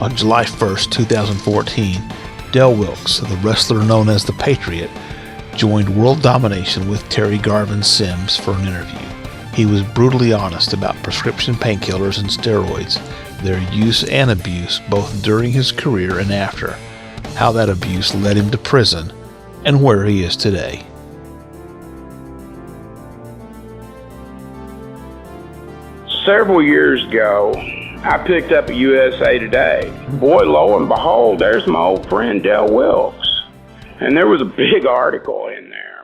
On July 1st, 2014, Del Wilkes, the wrestler known as the Patriot, joined World Domination with Terry Garvin Simms for an interview. He was brutally honest about prescription painkillers and steroids, their use and abuse both during his career and after, how that abuse led him to prison, and where he is today. Several years ago, I picked up a USA Today. Boy, lo and behold, there's my old friend Del Wilkes. And there was a big article in there.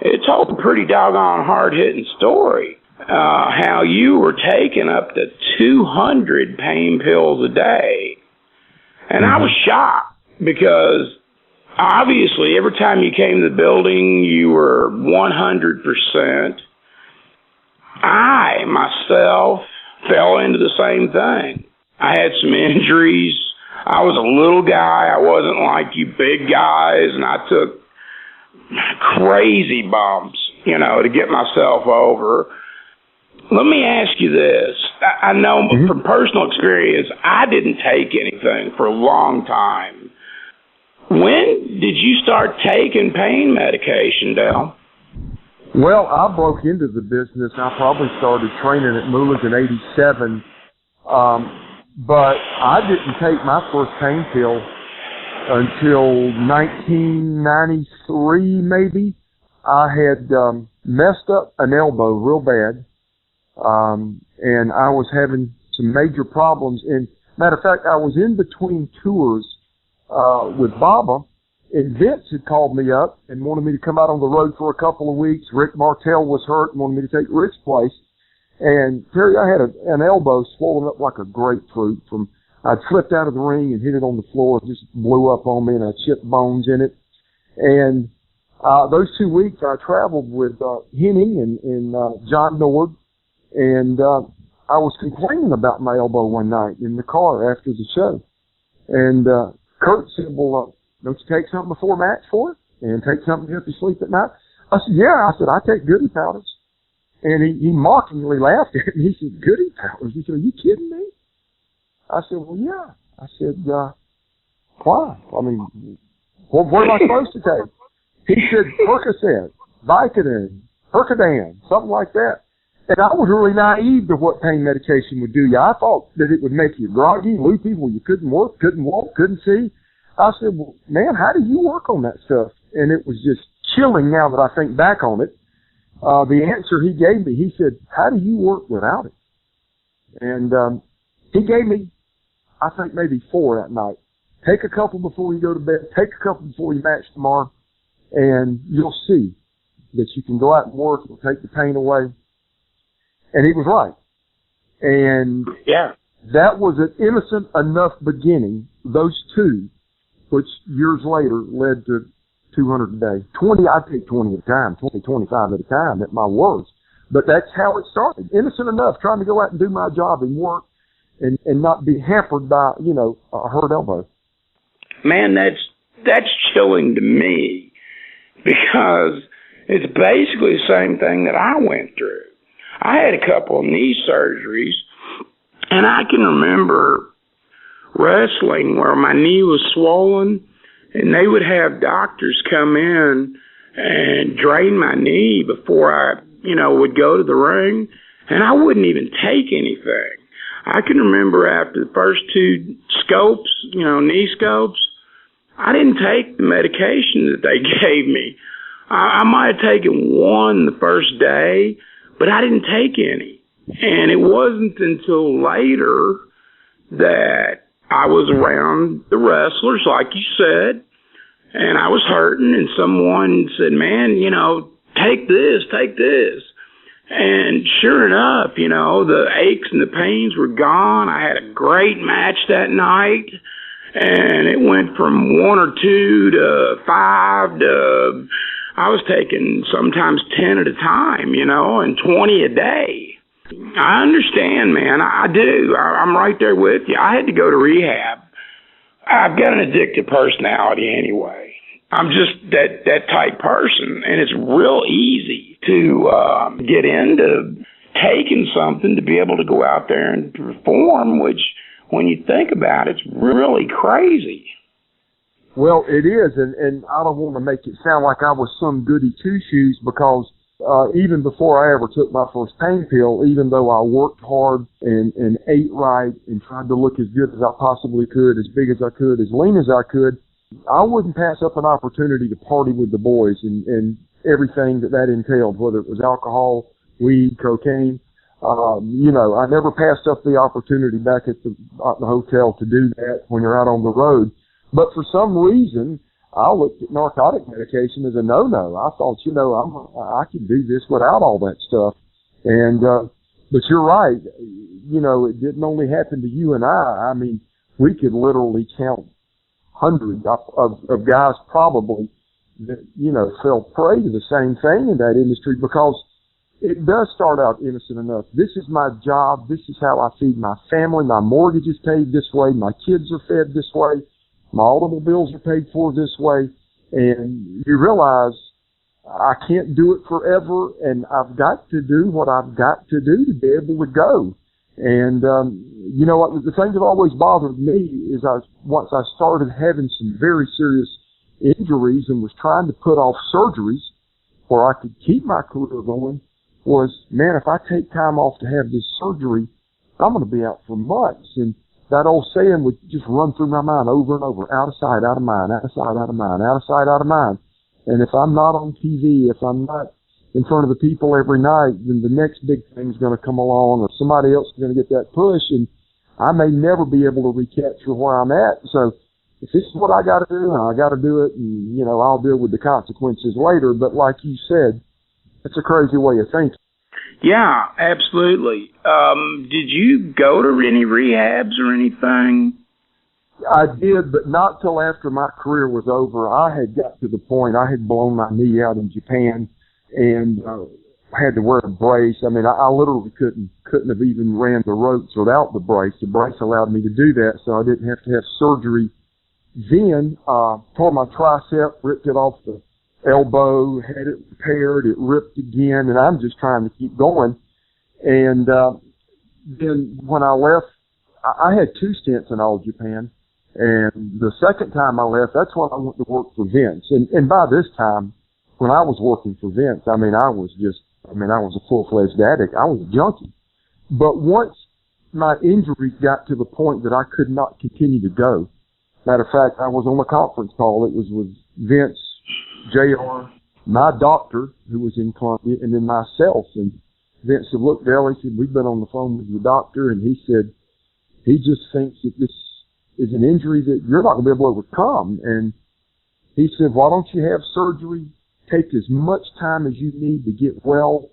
It told a pretty doggone hard-hitting story. How you were taking up to 200 pain pills a day. And I was shocked because obviously every time you came to the building, you were 100%. I, myself, fell into the same thing. I had some injuries. I was a little guy. I wasn't like you big guys, and I took crazy bumps, to get myself over. Let me ask you this. I know from personal experience, I didn't take anything for a long time. When did you start taking pain medication, Del? Well, I broke into the business. I probably started training at Mullins in 87. But I didn't take my first pain pill until 1993, maybe. I had messed up an elbow real bad. And I was having some major problems. And matter of fact, I was in between tours with Baba, and Vince had called me up and wanted me to come out on the road for a couple of weeks. Rick Martel was hurt and wanted me to take Rick's place. And Terry, I had an elbow swollen up like a grapefruit from I'd slipped out of the ring and hit it on the floor. It just blew up on me, and I chipped bones in it. And those 2 weeks I traveled with Henning and John Nord. And I was complaining about my elbow one night in the car after the show. And Kurt said, well, don't you take something before match for it? And take something to help you sleep at night? I said, yeah. I said, I take goody powders. And he mockingly laughed at me. He said, goody powders? He said, are you kidding me? I said, well, yeah. I said, why? I mean, what am I supposed to take? He said, Percocet, Vicodin, Percodan, something like that. And I was really naive to what pain medication would do you. I thought that it would make you groggy, loopy, where you couldn't work, couldn't walk, couldn't see. I said, well, man, how do you work on that stuff? And it was just chilling now that I think back on it. The answer he gave me, he said, how do you work without it? And he gave me, I think, maybe 4 that night. Take a couple before you go to bed. Take a couple before you match tomorrow. And you'll see that you can go out and work. It'll take the pain away. And he was right. And yeah, that was an innocent enough beginning, those two, which years later led to 200 a day. 20, I'd take 20 at a time, 20, 25 at a time at my worst. But that's how it started. Innocent enough, trying to go out and do my job and work and not be hampered by, a hurt elbow. Man, that's chilling to me because it's basically the same thing that I went through. I had a couple of knee surgeries, and I can remember wrestling where my knee was swollen, and they would have doctors come in and drain my knee before I, would go to the ring, and I wouldn't even take anything. I can remember after the first 2 scopes, knee scopes, I didn't take the medication that they gave me. I might have taken 1 the first day, but I didn't take any. And it wasn't until later that I was around the wrestlers, like you said, and I was hurting, and someone said, man, take this. And sure enough, the aches and the pains were gone. I had a great match that night, and it went from 1 or 2 to 5 to, I was taking sometimes 10 at a time, and 20 a day. I understand, man. I do. I'm right there with you. I had to go to rehab. I've got an addictive personality anyway. I'm just that type person, and it's real easy to get into taking something to be able to go out there and perform, which when you think about it, it's really crazy. Well, it is, and I don't want to make it sound like I was some goody two-shoes, because even before I ever took my first pain pill, even though I worked hard and ate right and tried to look as good as I possibly could, as big as I could, as lean as I could, I wouldn't pass up an opportunity to party with the boys and everything that entailed, whether it was alcohol, weed, cocaine. I never passed up the opportunity back at the hotel to do that when you're out on the road. But for some reason, I looked at narcotic medication as a no-no. I thought, I could do this without all that stuff. And, but you're right. It didn't only happen to you and I. I mean, we could literally count hundreds of guys probably that, fell prey to the same thing in that industry, because it does start out innocent enough. This is my job. This is how I feed my family. My mortgage is paid this way. My kids are fed this way. My automobiles are paid for this way. And you realize I can't do it forever, and I've got to do what I've got to do to be able to go. And, the thing that always bothered me is once I started having some very serious injuries and was trying to put off surgeries where I could keep my career going, was, man, if I take time off to have this surgery, I'm going to be out for months. And that old saying would just run through my mind over and over: out of sight, out of mind, out of sight, out of mind, out of sight, out of mind. And if I'm not on TV, if I'm not in front of the people every night, then the next big thing's going to come along, or somebody else is going to get that push, and I may never be able to recapture where I'm at. So if this is what I got to do, I got to do it, and, I'll deal with the consequences later. But like you said, it's a crazy way of thinking. Yeah, absolutely. Did you go to any rehabs or anything? I did, but not till after my career was over. I had got to the point, I had blown my knee out in Japan, and had to wear a brace. I mean, I literally couldn't have even ran the ropes without the brace. The brace allowed me to do that, so I didn't have to have surgery. Then, tore my tricep, ripped it off the elbow, had it repaired, it ripped again, and I'm just trying to keep going. And then when I left, I had 2 stints in all Japan, and the second time I left, that's when I went to work for Vince. And by this time, when I was working for Vince, I was a full-fledged addict. I was a junkie. But once my injuries got to the point that I could not continue to go, matter of fact, I was on a conference call. It was with Vince, JR, my doctor, who was in Columbia, and then myself. And Vince said, "Look, Dale," he said, "we've been on the phone with your doctor, and he said he just thinks that this is an injury that you're not going to be able to overcome." And he said, "Why don't you have surgery? Take as much time as you need to get well.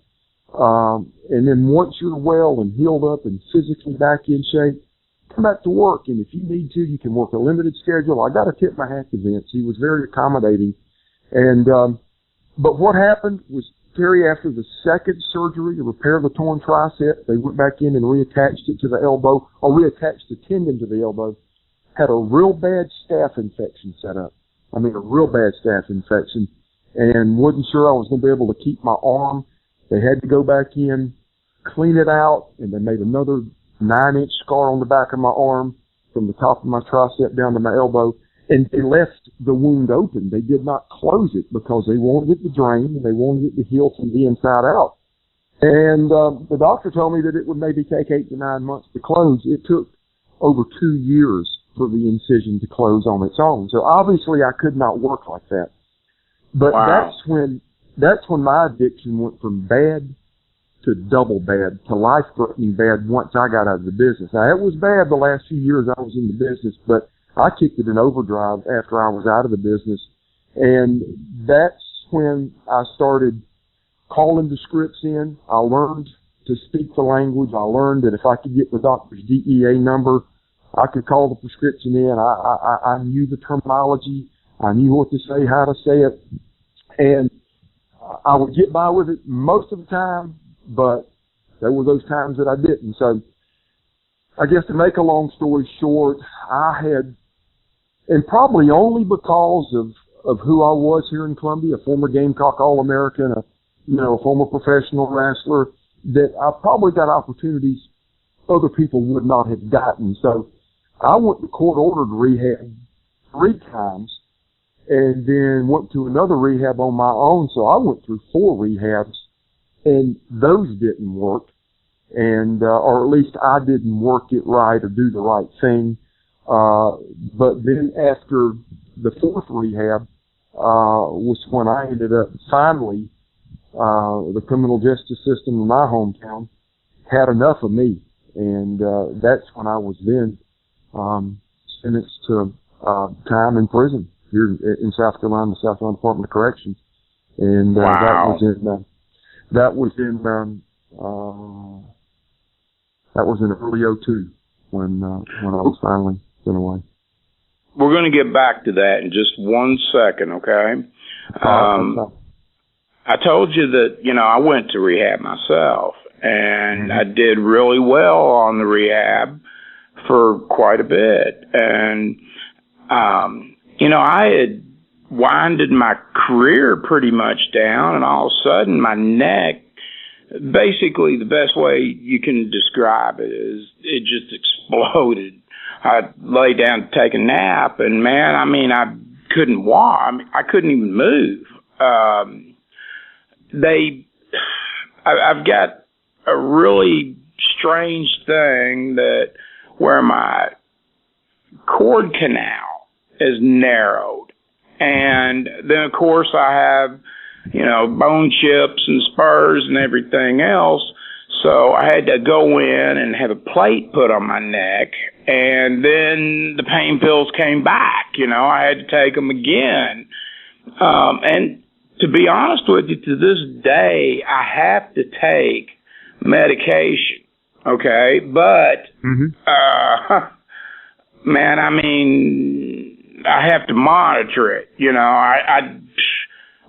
And then once you're well and healed up and physically back in shape, come back to work. And if you need to, you can work a limited schedule." I got to tip my hat to Vince. He was very accommodating. And, but what happened was, Terry, after the second surgery to repair the torn tricep, they went back in and reattached it to the elbow, or reattached the tendon to the elbow, had a real bad staph infection set up. I mean, a real bad staph infection. And wasn't sure I was going to be able to keep my arm. They had to go back in, clean it out, and they made another 9-inch scar on the back of my arm from the top of my tricep down to my elbow. And they left the wound open. They did not close it because they wanted it to drain and they wanted it to heal from the inside out. And the doctor told me that it would maybe take 8 to 9 months to close. It took over 2 years for the incision to close on its own. So obviously I could not work like that. But wow. that's when my addiction went from bad to double bad to life-threatening bad once I got out of the business. Now, it was bad the last few years I was in the business, but I kicked it in overdrive after I was out of the business. And that's when I started calling the scripts in. I learned to speak the language. I learned that if I could get the doctor's DEA number, I could call the prescription in. I knew the terminology. I knew what to say, how to say it. And I would get by with it most of the time, but there were those times that I didn't. So I guess to make a long story short, I had, and probably only because of who I was here in Columbia, a former Gamecock All-American, a former professional wrestler, that I probably got opportunities other people would not have gotten. So I went to court-ordered rehab 3 times, and then went to another rehab on my own. So I went through 4 rehabs, and those didn't work, and or at least I didn't work it right or do the right thing. But then after the 4th rehab was when I ended up finally, the criminal justice system in my hometown had enough of me, and that's when I was then sentenced to time in prison here in South Carolina, the South Carolina Department of Corrections, and wow. that was in early '02 when I was finally sent away. We're going to get back to that in just 1 second, okay? I told you that, I went to rehab myself, and I did really well on the rehab for quite a bit. And, I had winded my career pretty much down, and all of a sudden my neck, basically the best way you can describe it is it just exploded. I lay down to take a nap, and man, I couldn't walk. I couldn't even move. I've got a really strange thing where my cord canal is narrowed, and then of course I have, bone chips and spurs and everything else. So I had to go in and have a plate put on my neck, and then the pain pills came back. I had to take them again. And to be honest with you, to this day, I have to take medication, okay? But, man, I have to monitor it. I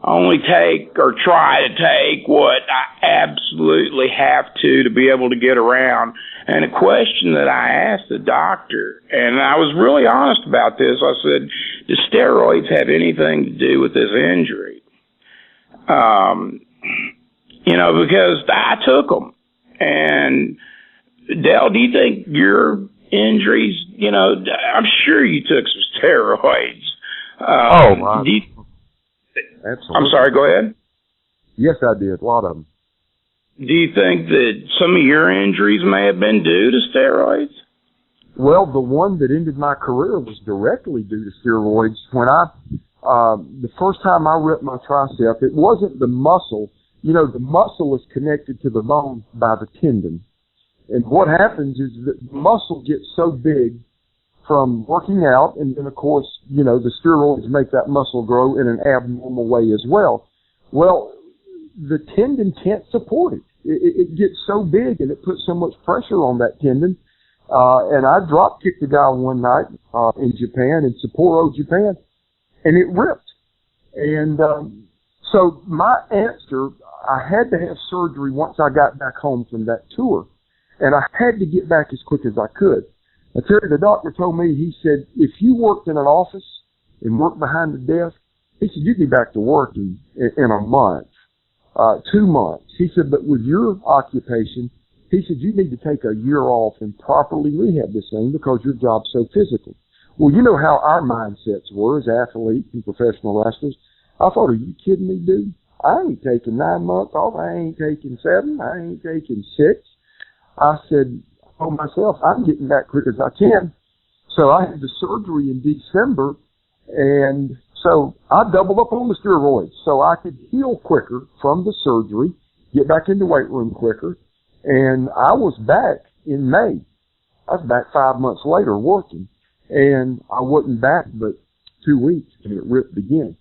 only take or try to take what I absolutely have to be able to get around. And a question that I asked the doctor, and I was really honest about this, I said, do steroids have anything to do with this injury? Because I took them. And Dale, do you think your injuries, I'm sure you took some steroids. Wow. Absolutely. I'm sorry, go ahead. Yes, I did. A lot of them. Do you think that some of your injuries may have been due to steroids? Well, the one that ended my career was directly due to steroids. When the first time I ripped my tricep, it wasn't the muscle. The muscle is connected to the bone by the tendon. And what happens is that the muscle gets so big from working out, and then, of course, the steroids make that muscle grow in an abnormal way as well. Well, the tendon can't support it. It gets so big, and it puts so much pressure on that tendon. And I drop kicked a guy one night in Japan, in Sapporo, Japan, and it ripped. And so my answer, I had to have surgery once I got back home from that tour, and I had to get back as quick as I could. Now, Terry, the doctor told me, he said, if you worked in an office and worked behind the desk, he said, you'd be back to work in a month, 2 months. He said, but with your occupation, he said, you need to take a year off and properly rehab this thing because your job's so physical. Well, you know how our mindsets were as athletes and professional wrestlers. I thought, are you kidding me, dude? I ain't taking 9 months off. I ain't taking 7. I ain't taking 6. I said, told myself, I'm getting back quick as I can. So I had the surgery in December, and so I doubled up on the steroids so I could heal quicker from the surgery, get back in the weight room quicker, and I was back in May. I was back 5 months later working, and I wasn't back but 2 weeks, and it ripped again.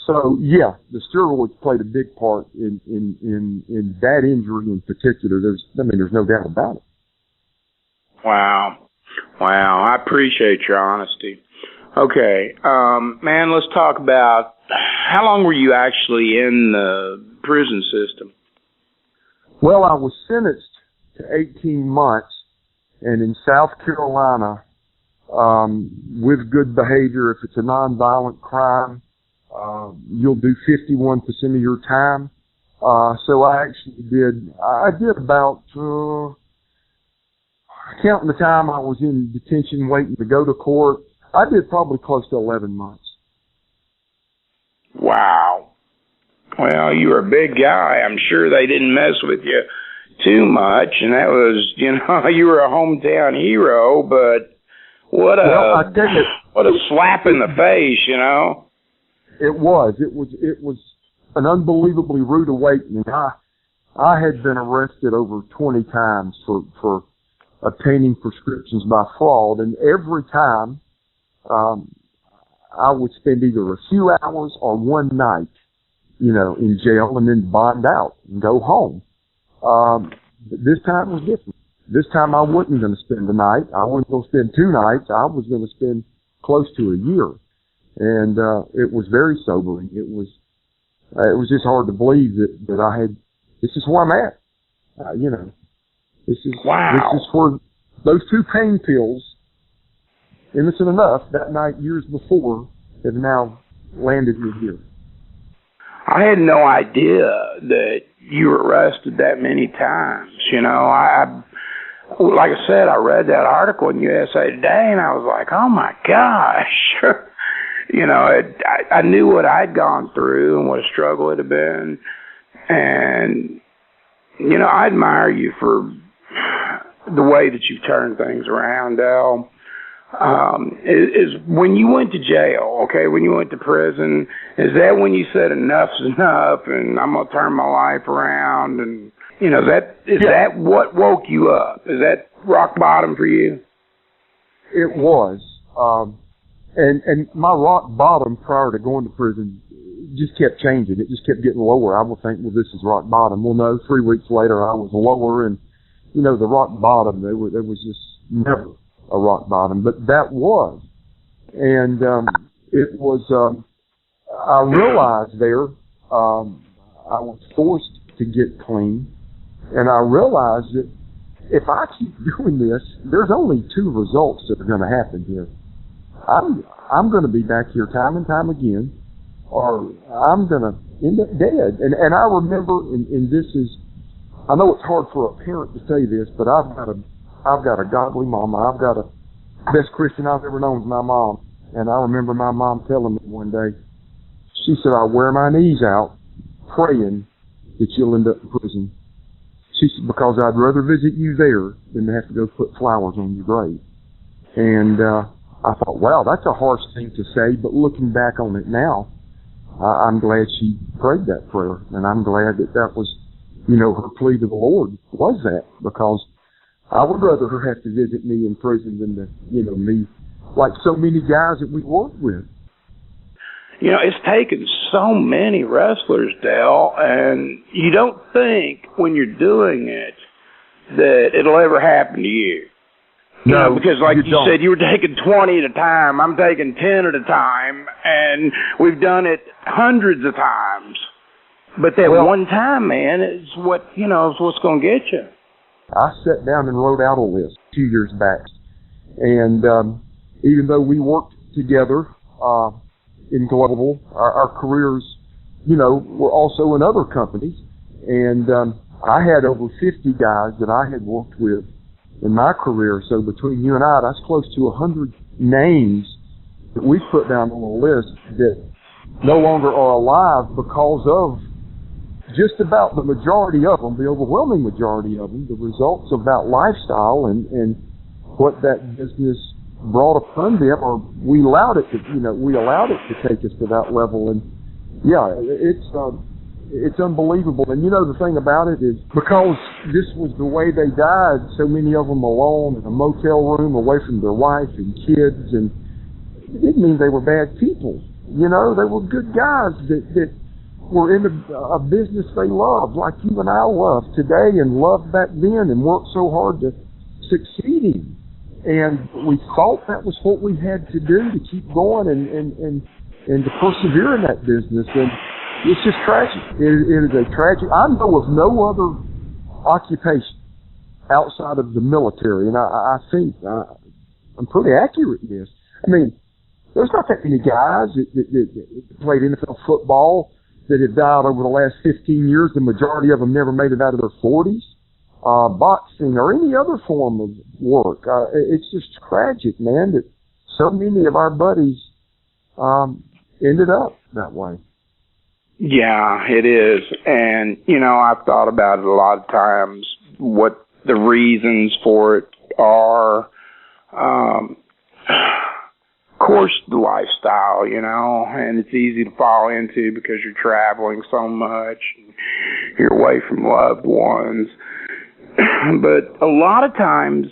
So, yeah, the steroids played a big part in that injury in particular. There's no doubt about it. Wow. I appreciate your honesty. Okay, man, let's talk about how long were you actually in the prison system? Well, I was sentenced to 18 months, and in South Carolina, with good behavior, if it's a nonviolent crime, you'll do 51% of your time. So I actually did about, counting the time I was in detention waiting to go to court, I did probably close to 11 months. Wow. Well, you were a big guy. I'm sure they didn't mess with you too much, and that was, you know, you were a hometown hero, but what a slap in the face, you know. It was an unbelievably rude awakening. I had been arrested over 20 times for obtaining prescriptions by fraud, and every time I would spend either a few hours or one night, you know, in jail and then bond out and go home. This time was different. This time I wasn't going to spend the night. I wasn't going to spend 2 nights. I was going to spend close to a year. And it was very sobering. It was just hard to believe that I had, this is where I'm at. You know, this is for those 2 pain pills, innocent enough, that night years before, have now landed me here. I had no idea that you were arrested that many times. You know, like I said, I read that article in USA Today, and I was like, oh my gosh. You know, I knew what I'd gone through and what a struggle it had been. And, you know, I admire you for the way that you've turned things around, Del. Is when you went to jail, okay, when you went to prison, is that when you said enough's enough and I'm going to turn my life around? And, you know, that what woke you up? Is that rock bottom for you? It was. And my rock bottom prior to going to prison just kept changing. It just kept getting lower. I would think, well, this is rock bottom. Well, no, 3 weeks later I was lower, and, you know, the rock bottom, there was just never a rock bottom, but that was. And it was, I realized there, I was forced to get clean, and I realized that if I keep doing this, there's only 2 results that are going to happen here. I'm going to be back here time and time again, or I'm going to end up dead. And I remember, and this is, I know it's hard for a parent to say this, but I've got a godly mama. I've got a best Christian I've ever known is my mom. And I remember my mom telling me one day, she said, I wear my knees out praying that you'll end up in prison. She said, because I'd rather visit you there than to have to go put flowers on your grave. And I thought, wow, that's a harsh thing to say, but looking back on it now, I'm glad she prayed that prayer. And I'm glad that was, you know, her plea to the Lord was that, because I would rather her have to visit me in prison than to, you know, me, like so many guys that we worked with. You know, it's taken so many wrestlers, Del, and you don't think when you're doing it that it'll ever happen to you. You know, because like you said, you were taking 20 at a time. I'm taking 10 at a time, and we've done it hundreds of times. But that one time, man, is what, you know, is what's going to get you. I sat down and wrote out a list 2 years back. And even though we worked together in Global, our careers, you know, were also in other companies. And I had over 50 guys that I had worked with in my career. So between you and I, that's close to 100 names that we put down on a list that no longer are alive because of just about the majority of them, the overwhelming majority of them, the results of that lifestyle and what that business brought upon them, or we allowed it to take us to that level. And yeah, it's unbelievable. And you know, the thing about it is, because this was the way they died, so many of them alone in a motel room away from their wife and kids, and it didn't mean they were bad people. You know, they were good guys that were in a business they loved, like you and I love today and loved back then, and worked so hard to succeed in. And we thought that was what we had to do to keep going and to persevere in that business. And it's just tragic. It is a tragic. I know of no other occupation outside of the military, and I think I'm pretty accurate in this. I mean, there's not that many guys that played NFL football that have died over the last 15 years. The majority of them never made it out of their 40s. boxing or any other form of work. It's just tragic, man, that so many of our buddies ended up that way. Yeah, it is. And, I've thought about it a lot of times, what the reasons for it are. Of course, the lifestyle, and it's easy to fall into because you're traveling so much, and you're away from loved ones. But a lot of times,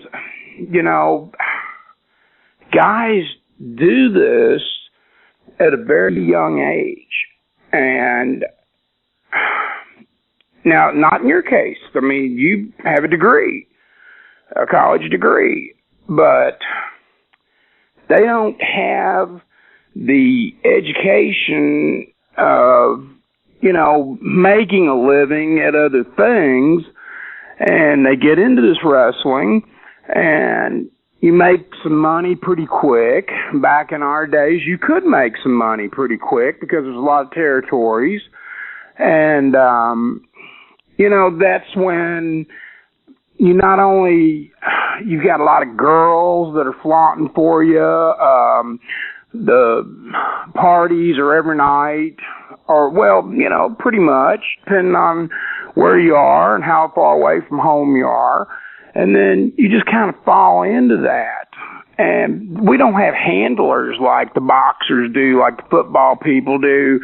guys do this at a very young age. And now, not in your case. I mean, you have a degree, a college degree, but they don't have the education of, making a living at other things, and they get into this wrestling, and you make some money pretty quick. Back in our days, you could make some money pretty quick because there's a lot of territories, and, that's when you not only, you've got a lot of girls that are flaunting for you, the parties are every night, or, pretty much, depending on where you are and how far away from home you are. And then you just kind of fall into that. And we don't have handlers like the boxers do, like the football people do.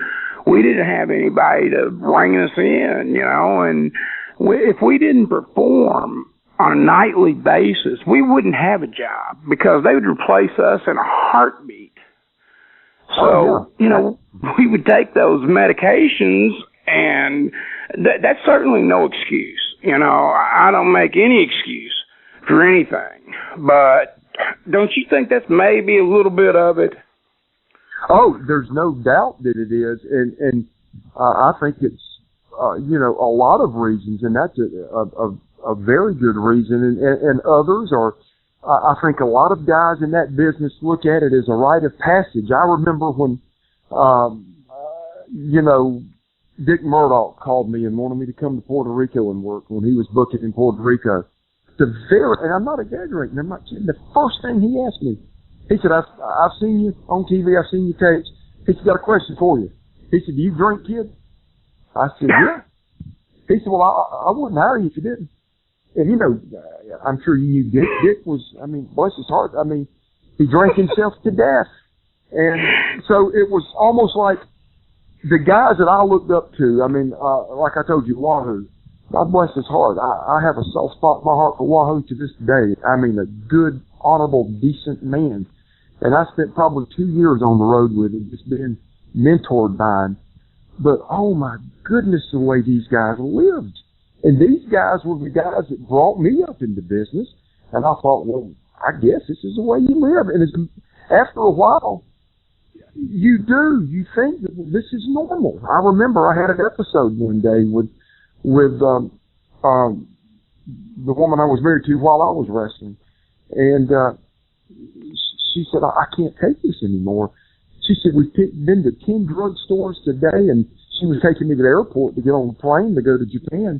We didn't have anybody to bring us in, and if we didn't perform on a nightly basis, we wouldn't have a job because they would replace us in a heartbeat. So, we would take those medications, and that's certainly no excuse. I don't make any excuse for anything. But don't you think that's maybe a little bit of it? Oh, there's no doubt that it is. And I think it's, a lot of reasons, and that's a very good reason. And others are, I think a lot of guys in that business look at it as a rite of passage. I remember when, Dick Murdoch called me and wanted me to come to Puerto Rico and work when he was booking in Puerto Rico. And I'm not exaggerating, I'm not kidding. The first thing he asked me, he said, I've seen you on TV, I've seen your tapes. He said, got a question for you. He said, do you drink, kid? I said, yeah. He said, well, I wouldn't hire you if you didn't. And, I'm sure you knew Dick. Dick was, bless his heart, he drank himself to death. And so it was almost like the guys that I looked up to, like I told you, Wahoo, God bless his heart. I have a soft spot in my heart for Wahoo to this day. A good, honorable, decent man. And I spent probably 2 years on the road with him, just being mentored by him. But, oh my goodness, the way these guys lived. And these guys were the guys that brought me up into business. And I thought, well, I guess this is the way you live. And after a while, you think that this is normal. I remember I had an episode one day with the woman I was married to while I was wrestling. And she said, I can't take this anymore. She said, we've been to 10 drugstores today, and she was taking me to the airport to get on the plane to go to Japan.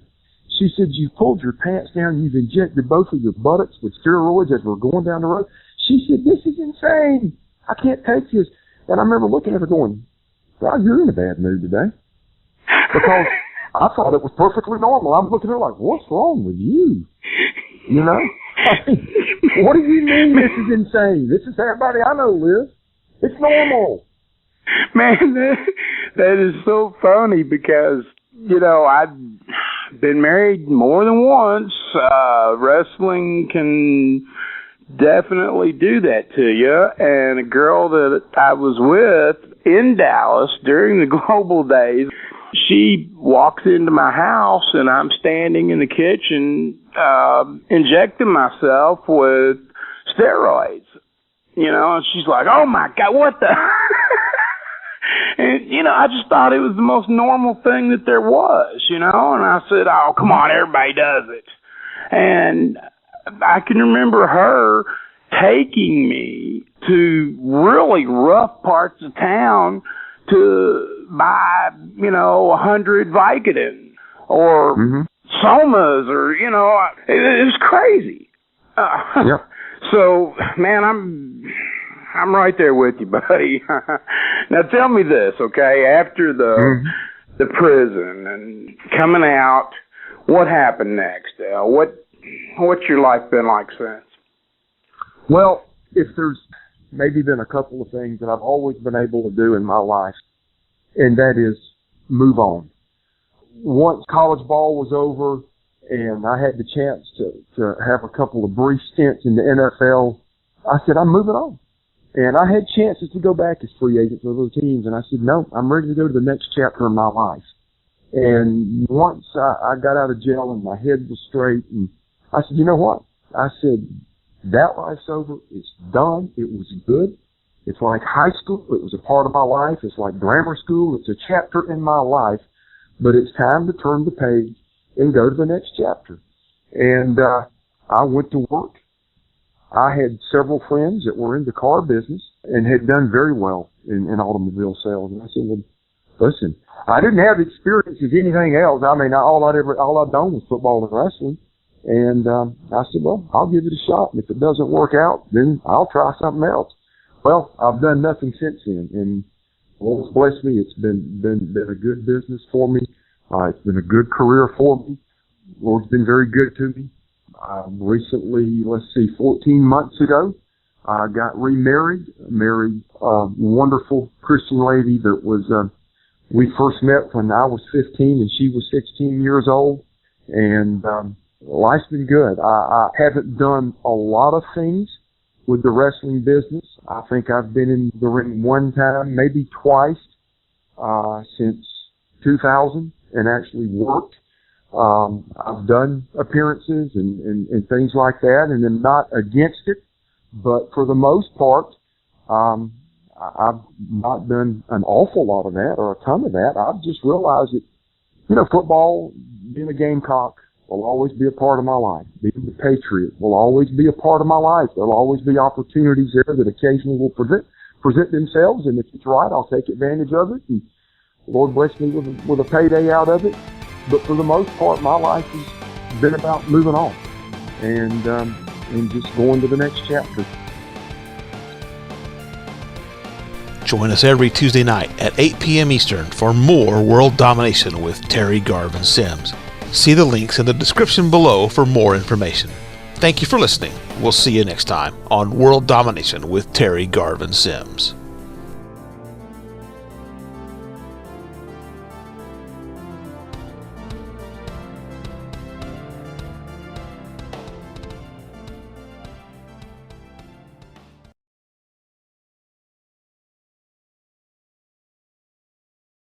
She said, you pulled your pants down, you've injected both of your buttocks with steroids as we're going down the road. She said, this is insane. I can't take this. And I remember looking at her going, well, you're in a bad mood today. Because I thought it was perfectly normal. I'm looking at her like, what's wrong with you? What do you mean this is insane? This is how everybody I know lives. It's normal. Man, that is so funny because, I've been married more than once. Wrestling can definitely do that to you. And a girl that I was with in Dallas during the global days, she walks into my house and I'm standing in the kitchen injecting myself with steroids. And she's like, oh my God, what the? And, I just thought it was the most normal thing that there was, and I said, oh, come on, everybody does it. And I can remember her taking me to really rough parts of town to buy, 100 Vicodin or somas, or, you know, it was crazy. Yeah. So, man, I'm right there with you, buddy. Now tell me this, okay? After the prison and coming out, what happened next? What's your life been like since? Well, if there's maybe been a couple of things that I've always been able to do in my life, and that is move on. Once college ball was over and I had the chance to have a couple of brief stints in the NFL, I said, I'm moving on. And I had chances to go back as free agent for those teams, and I said, no, I'm ready to go to the next chapter of my life. And once I got out of jail and my head was straight, and I said, you know what? I said, that life's over. It's done. It was good. It's like high school. It was a part of my life. It's like grammar school. It's a chapter in my life. But it's time to turn the page and go to the next chapter. And I went to work. I had several friends that were in the car business and had done very well in automobile sales. And I said, well, listen, I didn't have experience as anything else. I mean, all I'd done was football and wrestling. And I said, well, I'll give it a shot. And if it doesn't work out, then I'll try something else. Well, I've done nothing since then. And Lord's blessed me. It's been a good business for me. It's been a good career for me. Lord's been very good to me. Recently, 14 months ago, I got remarried. Married a wonderful Christian lady that was, we first met when I was 15 and she was 16 years old. And life's been good. I haven't done a lot of things with the wrestling business. I think I've been in the ring one time, maybe twice, since 2000 and actually worked. I've done appearances and things like that, and I'm not against it, but for the most part, I've not done an awful lot of that or a ton of that. I've just realized that, you know, football, being a Gamecock, will always be a part of my life. Being the Patriot will always be a part of my life. There'll always be opportunities there that occasionally will present themselves, and if it's right, I'll take advantage of it, and the Lord bless me with a payday out of it. But for the most part, my life has been about moving on and just going to the next chapter. Join us every Tuesday night at 8 p.m. Eastern for more World Domination with Terry Garvin Simms. See the links in the description below for more information. Thank you for listening. We'll see you next time on World Domination with Terry Garvin Simms.